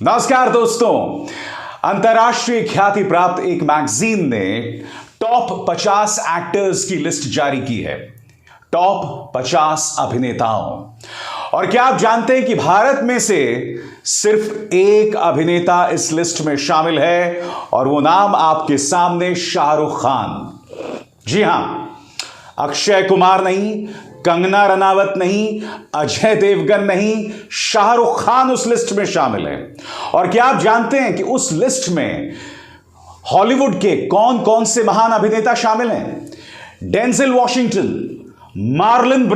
नमस्कार दोस्तों। अंतरराष्ट्रीय ख्याति प्राप्त एक मैगजीन ने टॉप 50 एक्टर्स की लिस्ट जारी की है। टॉप 50 अभिनेताओं। और क्या आप जानते हैं कि भारत में से सिर्फ एक अभिनेता इस लिस्ट में शामिल है और वो नाम आपके सामने शाहरुख खान। जी हां, अक्षय कुमार नहीं, कंगना रनावत नहीं, अजय देवगन नहीं, शाहरुख खान उस लिस्ट में शामिल है। और क्या आप जानते हैं कि उस लिस्ट में हॉलीवुड के कौन कौन से महान अभिनेता शामिल हैं? डेंजल वॉशिंगटन, मार्लन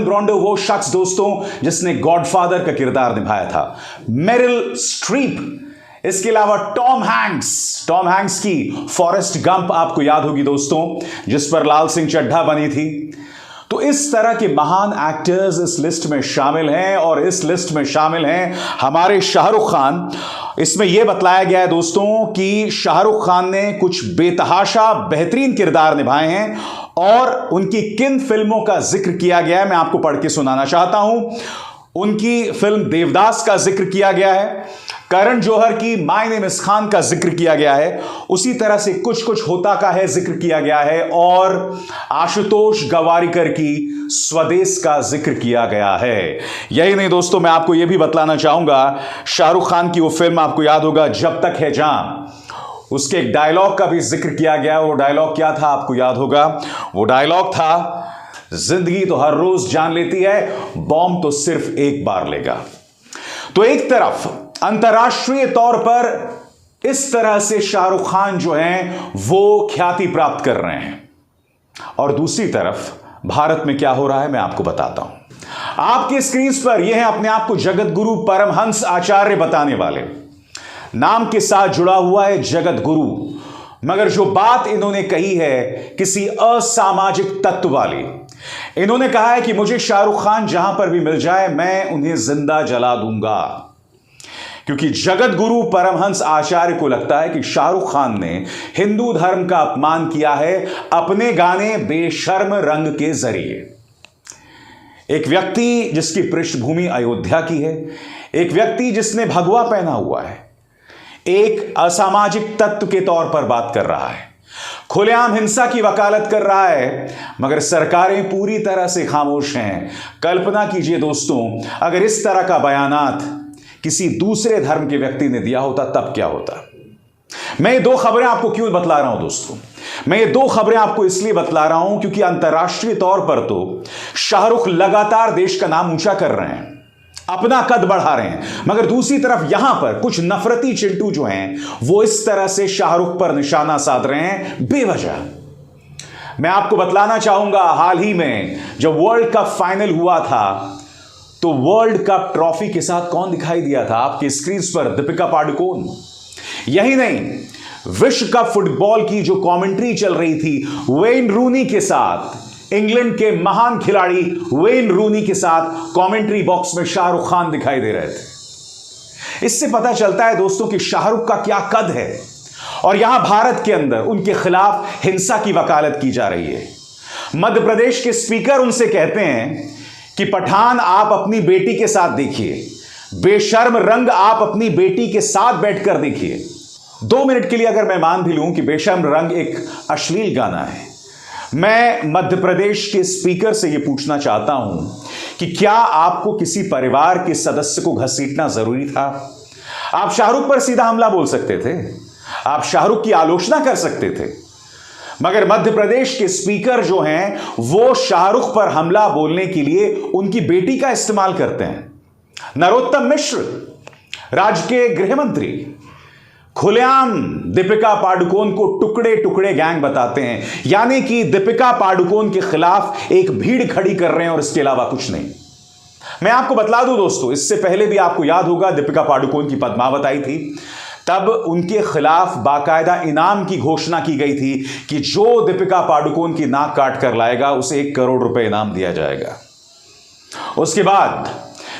ब्रांडो वो शख्स दोस्तों जिसने गॉडफादर का किरदार निभाया था, मेरिल स्ट्रीप, इसके अलावा टॉम हैंक्स की फॉरेस्ट गंप आपको याद होगी दोस्तों, जिस पर लाल सिंह चड्ढा बनी थी। तो इस तरह के महान एक्टर्स इस लिस्ट में शामिल हैं और इस लिस्ट में शामिल हैं हमारे शाहरुख खान। इसमें यह बतलाया गया है दोस्तों कि शाहरुख खान ने कुछ बेतहाशा बेहतरीन किरदार निभाए हैं और उनकी किन फिल्मों का जिक्र किया गया है मैं आपको पढ़ के सुनाना चाहता हूं। उनकी फिल्म देवदास का जिक्र किया गया है, करण जौहर की माय नेम इज खान का जिक्र किया गया है, उसी तरह से कुछ कुछ होता का है जिक्र किया गया है और आशुतोष गवारीकर की स्वदेश का जिक्र किया गया है। यही नहीं दोस्तों, मैं आपको यह भी बतलाना चाहूंगा, शाहरुख खान की वो फिल्म आपको याद होगा जब तक है जान, उसके एक डायलॉग का भी जिक्र किया गया। वो डायलॉग क्या था आपको याद होगा? वो डायलॉग था, जिंदगी तो हर रोज जान लेती है, बॉम्ब तो सिर्फ एक बार लेगा। तो एक तरफ अंतर्राष्ट्रीय तौर पर इस तरह से शाहरुख खान जो हैं वो ख्याति प्राप्त कर रहे हैं और दूसरी तरफ भारत में क्या हो रहा है मैं आपको बताता हूं। आपके स्क्रीन पर यह है अपने आप को जगत गुरु परमहंस आचार्य बताने वाले। नाम के साथ जुड़ा हुआ है जगत गुरु, मगर जो बात इन्होंने कही है किसी असामाजिक तत्व वाली। इन्होंने कहा है कि मुझे शाहरुख खान जहां पर भी मिल जाए मैं उन्हें जिंदा जला दूंगा, क्योंकि जगत गुरु परमहंस आचार्य को लगता है कि शाहरुख खान ने हिंदू धर्म का अपमान किया है अपने गाने बेशर्म रंग के जरिए। एक व्यक्ति जिसकी पृष्ठभूमि अयोध्या की है, एक व्यक्ति जिसने भगवा पहना हुआ है, एक असामाजिक तत्व के तौर पर बात कर रहा है, खुलेआम हिंसा की वकालत कर रहा है, मगर सरकारें पूरी तरह से खामोश हैं। कल्पना कीजिए दोस्तों, अगर इस तरह का बयानात किसी दूसरे धर्म के व्यक्ति ने दिया होता तब क्या होता। मैं ये दो खबरें आपको क्यों बतला रहा हूं दोस्तों? मैं ये दो खबरें आपको इसलिए बतला रहा हूं क्योंकि अंतर्राष्ट्रीय तौर पर तो शाहरुख लगातार देश का नाम ऊंचा कर रहे हैं, अपना कद बढ़ा रहे हैं, मगर दूसरी तरफ यहां पर कुछ नफरती चिंटू जो हैं वो इस तरह से शाहरुख पर निशाना साध रहे हैं बेवजह। मैं आपको बतलाना चाहूंगा, हाल ही में जब वर्ल्ड कप फाइनल हुआ था तो वर्ल्ड कप ट्रॉफी के साथ कौन दिखाई दिया था आपके स्क्रीन पर? दीपिका पादुकोण। यही नहीं, विश्व कप फुटबॉल की जो कमेंट्री चल रही थी वेन रूनी के साथ, इंग्लैंड के महान खिलाड़ी वेन रूनी के साथ कमेंट्री बॉक्स में शाहरुख खान दिखाई दे रहे थे। इससे पता चलता है दोस्तों कि शाहरुख का क्या कद है और यहां भारत के अंदर उनके खिलाफ हिंसा की वकालत की जा रही है। मध्य प्रदेश के स्पीकर उनसे कहते हैं कि पठान आप अपनी बेटी के साथ देखिए, बेशर्म रंग आप अपनी बेटी के साथ बैठकर देखिए। 2 मिनट के लिए अगर मैं मान भी लूं कि बेशर्म रंग एक अश्लील गाना है, मैं मध्य प्रदेश के स्पीकर से यह पूछना चाहता हूं कि क्या आपको किसी परिवार के सदस्य को घसीटना जरूरी था? आप शाहरुख पर सीधा हमला बोल सकते थे, आप शाहरुख की आलोचना कर सकते थे, मगर मध्य प्रदेश के स्पीकर जो हैं वो शाहरुख पर हमला बोलने के लिए उनकी बेटी का इस्तेमाल करते हैं। नरोत्तम मिश्र, राज्य के गृह मंत्री, खुलेआम दीपिका पादुकोण को टुकड़े टुकड़े गैंग बताते हैं, यानी कि दीपिका पादुकोण के खिलाफ एक भीड़ खड़ी कर रहे हैं और इसके अलावा कुछ नहीं। मैं आपको बतला दूं दोस्तों, इससे पहले भी आपको याद होगा दीपिका पादुकोण की पद्मावत आई थी, तब उनके खिलाफ बाकायदा इनाम की घोषणा की गई थी कि जो दीपिका पादुकोण की नाक काट कर लाएगा उसे 1 करोड़ रुपए इनाम दिया जाएगा। उसके बाद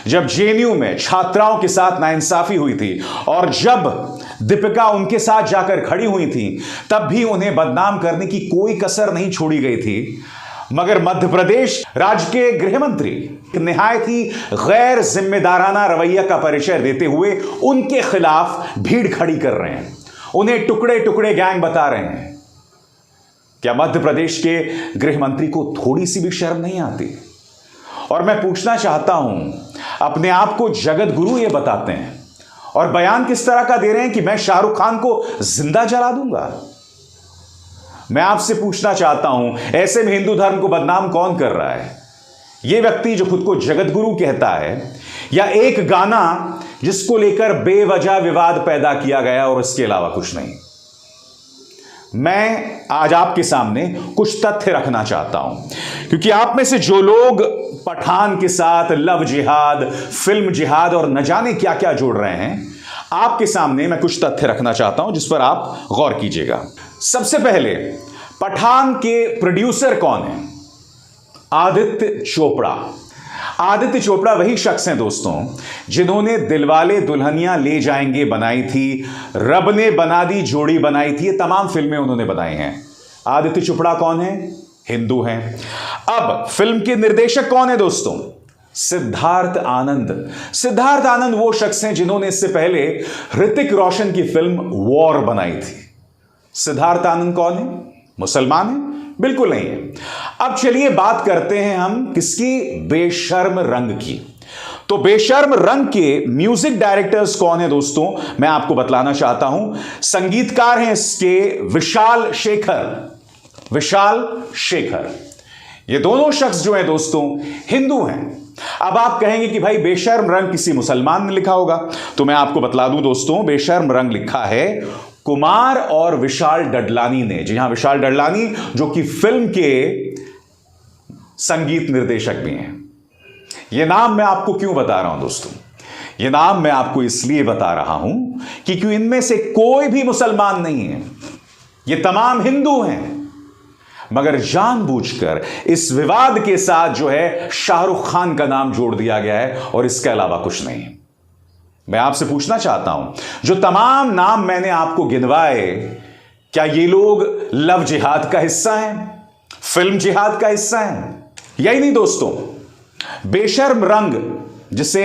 जब जेएनयू में छात्राओं के साथ नाइंसाफी हुई थी और जब दीपिका उनके साथ जाकर खड़ी हुई थी तब भी उन्हें बदनाम करने की कोई कसर नहीं छोड़ी गई थी, मगर मध्य प्रदेश राज्य के गृह मंत्री निहायत ही गैर जिम्मेदाराना रवैया का परिचय देते हुए उनके खिलाफ भीड़ खड़ी कर रहे हैं, उन्हें टुकड़े टुकड़े गैंग बता रहे हैं। क्या मध्य प्रदेश के गृह मंत्री को थोड़ी सी भी शर्म नहीं आती? और मैं पूछना चाहता हूं, अपने आप को जगत गुरु ये बताते हैं और बयान किस तरह का दे रहे हैं कि मैं शाहरुख खान को जिंदा जला दूंगा। मैं आपसे पूछना चाहता हूं, ऐसे में हिंदू धर्म को बदनाम कौन कर रहा है? यह व्यक्ति जो खुद को जगत गुरु कहता है, या एक गाना जिसको लेकर बेवजह विवाद पैदा किया गया और इसके अलावा कुछ नहीं। मैं आज आपके सामने कुछ तथ्य रखना चाहता हूं, क्योंकि आप में से जो लोग पठान के साथ लव जिहाद, फिल्म जिहाद और न जाने क्या क्या जोड़ रहे हैं, आपके सामने मैं कुछ तथ्य रखना चाहता हूं जिस पर आप गौर कीजिएगा। सबसे पहले, पठान के प्रोड्यूसर कौन है? आदित्य चोपड़ा। आदित्य चोपड़ा वही शख्स हैं दोस्तों जिन्होंने दिलवाले दुल्हनिया ले जाएंगे बनाई थी, रब ने बना दी जोड़ी बनाई थी, ये तमाम फिल्में उन्होंने बनाई हैं। आदित्य चोपड़ा कौन है? हिंदू हैं। अब फिल्म के निर्देशक कौन है दोस्तों? सिद्धार्थ आनंद। सिद्धार्थ आनंद वो शख्स हैं जिन्होंने इससे पहले ऋतिक रोशन की फिल्म वॉर बनाई थी। सिद्धार्थ आनंद कौन है? मुसलमान है? बिल्कुल नहीं है। अब चलिए बात करते हैं हम किसकी? बेशर्म रंग की। तो बेशर्म रंग के म्यूजिक डायरेक्टर्स कौन है दोस्तों? मैं आपको बतलाना चाहता हूं। संगीतकार हैं इसके विशाल शेखर। विशाल शेखर, ये दोनों शख्स जो हैं दोस्तों हिंदू हैं। अब आप कहेंगे कि भाई बेशर्म रंग किसी मुसलमान ने लिखा होगा, तो मैं आपको बतला दूं दोस्तों, बेशर्म रंग लिखा है कुमार और विशाल डडलानी ने। जी हां, विशाल डडलानी जो कि फिल्म के संगीत निर्देशक भी हैं। यह नाम मैं आपको क्यों बता रहा हूं दोस्तों? यह नाम मैं आपको इसलिए बता रहा हूं कि क्यों इनमें से कोई भी मुसलमान नहीं है, ये तमाम हिंदू हैं, मगर जानबूझकर इस विवाद के साथ जो है शाहरुख खान का नाम जोड़ दिया गया है और इसके अलावा कुछ नहीं। मैं आपसे पूछना चाहता हूं, जो तमाम नाम मैंने आपको गिनवाए, क्या ये लोग लव जिहाद का हिस्सा हैं? फिल्म जिहाद का हिस्सा हैं? यही नहीं दोस्तों, बेशर्म रंग जिसे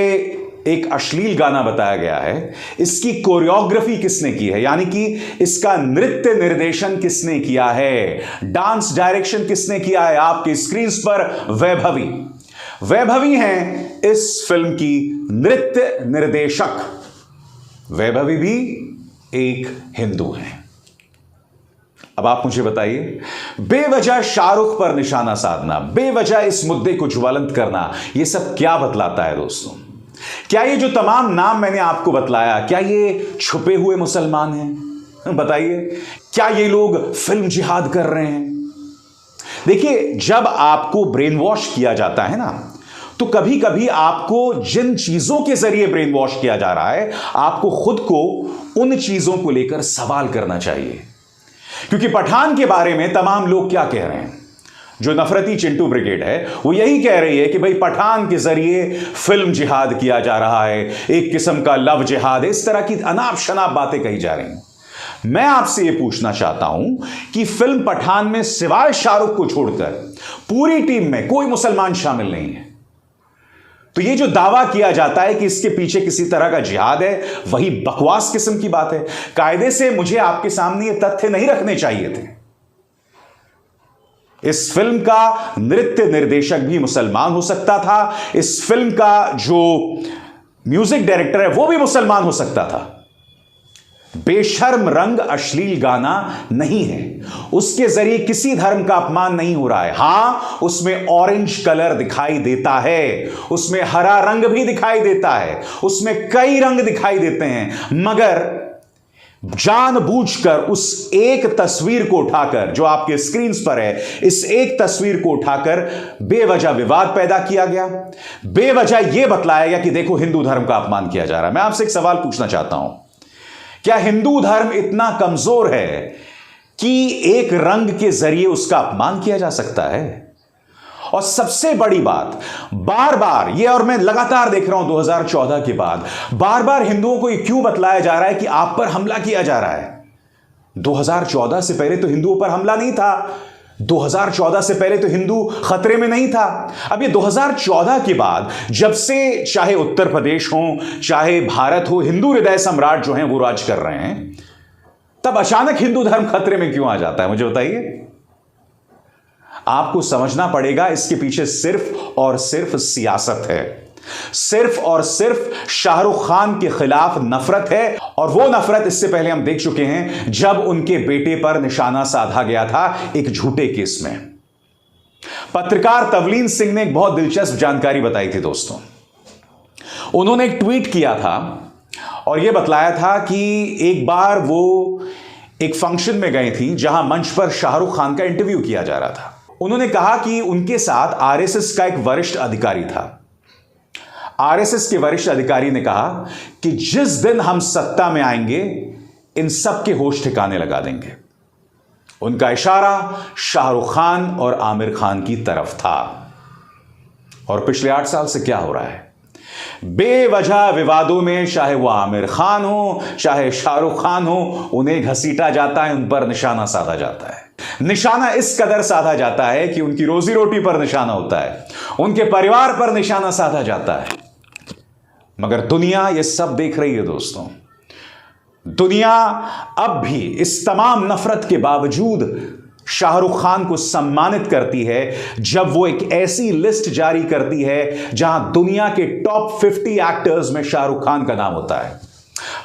एक अश्लील गाना बताया गया है, इसकी कोरियोग्राफी किसने की है, यानी कि इसका नृत्य निर्देशन किसने किया है, डांस डायरेक्शन किसने किया है? आपके स्क्रीन पर वैभवी। वैभवी हैं इस फिल्म की नृत्य निर्देशक। वैभवी भी एक हिंदू हैं। अब आप मुझे बताइए, बेवजह शाहरुख पर निशाना साधना, बेवजह इस मुद्दे को ज्वलंत करना, यह सब क्या बतलाता है दोस्तों? क्या ये जो तमाम नाम मैंने आपको बतलाया, क्या ये छुपे हुए मुसलमान हैं? बताइए, क्या ये लोग फिल्म जिहाद कर रहे हैं? देखिए, जब आपको ब्रेन वॉश किया जाता है ना, तो कभी कभी आपको जिन चीजों के जरिए ब्रेन वॉश किया जा रहा है, आपको खुद को उन चीजों को लेकर सवाल करना चाहिए। क्योंकि पठान के बारे में तमाम लोग क्या कह रहे हैं? जो नफरती चिंटू ब्रिगेड है वो यही कह रही है कि भाई पठान के जरिए फिल्म जिहाद किया जा रहा है, एक किस्म का लव जिहाद, इस तरह की अनाप शनाप बातें कही जा रही हैं। मैं आपसे यह पूछना चाहता हूं कि फिल्म पठान में सिवाय शाहरुख को छोड़कर पूरी टीम में कोई मुसलमान शामिल नहीं है। तो यह जो दावा किया जाता है कि इसके पीछे किसी तरह का जिहाद है, वही बकवास किस्म की बात है। कायदे से मुझे आपके सामने ये तथ्य नहीं रखने चाहिए थे। इस फिल्म का नृत्य निर्देशक भी मुसलमान हो सकता था, इस फिल्म का जो म्यूजिक डायरेक्टर है वो भी मुसलमान हो सकता था। बेशर्म रंग अश्लील गाना नहीं है, उसके जरिए किसी धर्म का अपमान नहीं हो रहा है। हां, उसमें ऑरेंज कलर दिखाई देता है, उसमें हरा रंग भी दिखाई देता है, उसमें कई रंग दिखाई देते हैं, मगर जानबूझकर उस एक तस्वीर को उठाकर, जो आपके स्क्रीन पर है, इस एक तस्वीर को उठाकर बेवजह विवाद पैदा किया गया, बेवजह यह बतलाया गया कि देखो हिंदू धर्म का अपमान किया जा रहा है। मैं आपसे एक सवाल पूछना चाहता हूं, क्या हिंदू धर्म इतना कमजोर है कि एक रंग के जरिए उसका अपमान किया जा सकता है? और सबसे बड़ी बात, बार बार ये, और मैं लगातार देख रहा हूं 2014 के बाद बार बार हिंदुओं को ये क्यों बतलाया जा रहा है कि आप पर हमला किया जा रहा है। 2014 से पहले तो हिंदुओं पर हमला नहीं था। 2014 से पहले तो हिंदू खतरे में नहीं था। अब ये 2014 के बाद जब से चाहे उत्तर प्रदेश हो चाहे भारत हो, हिंदू हृदय सम्राट जो हैं वो राज कर रहे हैं, तब अचानक हिंदू धर्म खतरे में क्यों आ जाता है? मुझे बताइए। आपको समझना पड़ेगा इसके पीछे सिर्फ और सिर्फ सियासत है, सिर्फ और सिर्फ शाहरुख खान के खिलाफ नफरत है। और वो नफरत इससे पहले हम देख चुके हैं जब उनके बेटे पर निशाना साधा गया था एक झूठे केस में। पत्रकार तवलीन सिंह ने एक बहुत दिलचस्प जानकारी बताई थी दोस्तों। उन्होंने एक ट्वीट किया था और यह बतलाया था कि एक बार वो एक फंक्शन में गई थी जहां मंच पर शाहरुख खान का इंटरव्यू किया जा रहा था। उन्होंने कहा कि उनके साथ आरएसएस का एक वरिष्ठ अधिकारी था। आरएसएस के वरिष्ठ अधिकारी ने कहा कि जिस दिन हम सत्ता में आएंगे इन सब के होश ठिकाने लगा देंगे। उनका इशारा शाहरुख खान और आमिर खान की तरफ था। और पिछले 8 साल से क्या हो रहा है? बेवजह विवादों में चाहे वो आमिर खान हो चाहे शाहरुख खान हो, उन्हें घसीटा जाता है, उन पर निशाना साधा जाता है। निशाना इस कदर साधा जाता है कि उनकी रोजी रोटी पर निशाना होता है, उनके परिवार पर निशाना साधा जाता है। मगर दुनिया ये सब देख रही है दोस्तों। दुनिया अब भी इस तमाम नफरत के बावजूद शाहरुख खान को सम्मानित करती है जब वो एक ऐसी लिस्ट जारी करती है जहां दुनिया के टॉप 50 एक्टर्स में शाहरुख खान का नाम होता है।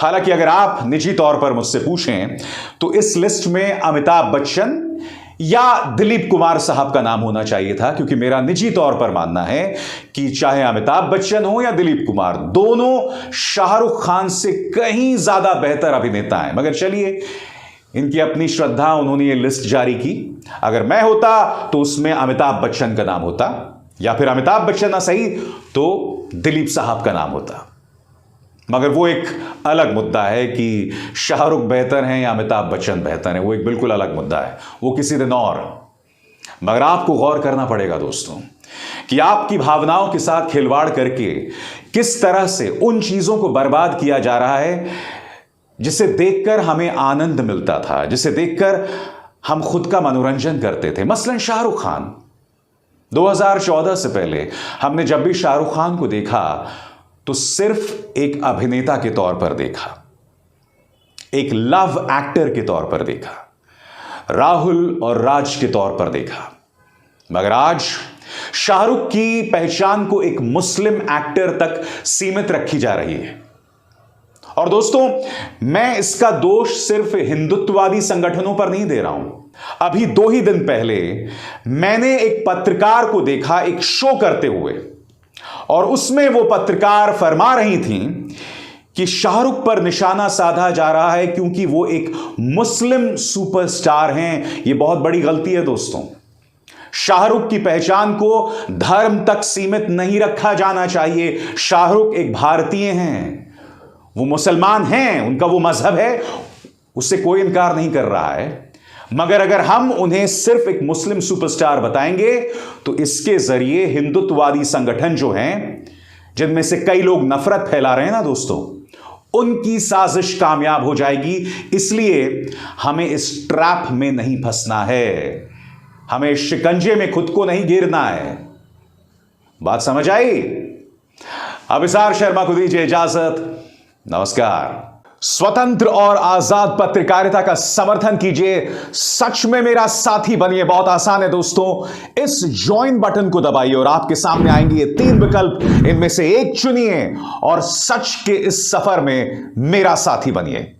हालांकि अगर आप निजी तौर पर मुझसे पूछें तो इस लिस्ट में अमिताभ बच्चन या दिलीप कुमार साहब का नाम होना चाहिए था, क्योंकि मेरा निजी तौर पर मानना है कि चाहे अमिताभ बच्चन हो या दिलीप कुमार, दोनों शाहरुख खान से कहीं ज्यादा बेहतर अभिनेता हैं। मगर चलिए, इनकी अपनी श्रद्धा, उन्होंने ये लिस्ट जारी की। अगर मैं होता तो उसमें अमिताभ बच्चन का नाम होता, या फिर अमिताभ बच्चन ना सही तो दिलीप साहब का नाम होता। मगर वो एक अलग मुद्दा है कि शाहरुख बेहतर हैं या अमिताभ बच्चन बेहतर हैं, वो एक बिल्कुल अलग मुद्दा है, वो किसी दिन और। मगर आपको गौर करना पड़ेगा दोस्तों कि आपकी भावनाओं के साथ खिलवाड़ करके किस तरह से उन चीजों को बर्बाद किया जा रहा है जिसे देखकर हमें आनंद मिलता था, जिसे देखकर हम खुद का मनोरंजन करते थे। मसलन शाहरुख खान। 2014 से पहले हमने जब भी शाहरुख खान को देखा तो सिर्फ एक अभिनेता के तौर पर देखा, एक लव एक्टर के तौर पर देखा, राहुल और राज के तौर पर देखा। मगर आज शाहरुख की पहचान को एक मुस्लिम एक्टर तक सीमित रखी जा रही है। और दोस्तों, मैं इसका दोष सिर्फ हिंदुत्ववादी संगठनों पर नहीं दे रहा हूं। अभी 2 ही दिन पहले मैंने एक पत्रकार को देखा एक शो करते हुए, और उसमें वो पत्रकार फरमा रही थी कि शाहरुख पर निशाना साधा जा रहा है क्योंकि वो एक मुस्लिम सुपरस्टार हैं। ये बहुत बड़ी गलती है दोस्तों। शाहरुख की पहचान को धर्म तक सीमित नहीं रखा जाना चाहिए। शाहरुख एक भारतीय हैं, वो मुसलमान हैं, उनका वो मजहब है, उससे कोई इनकार नहीं कर रहा है। मगर अगर हम उन्हें सिर्फ एक मुस्लिम सुपरस्टार बताएंगे तो इसके जरिए हिंदुत्ववादी संगठन जो हैं, जिनमें से कई लोग नफरत फैला रहे हैं ना दोस्तों, उनकी साजिश कामयाब हो जाएगी। इसलिए हमें इस ट्रैप में नहीं फंसना है, हमें शिकंजे में खुद को नहीं गिरना है। बात समझ आई? अभिसार शर्मा को दीजिए इजाजत। नमस्कार। स्वतंत्र और आजाद पत्रकारिता का समर्थन कीजिए, सच में मेरा साथी बनिए। बहुत आसान है दोस्तों, इस ज्वाइन बटन को दबाइए और आपके सामने आएंगे ये 3 विकल्प, इनमें से एक चुनिए और सच के इस सफर में मेरा साथी बनिए।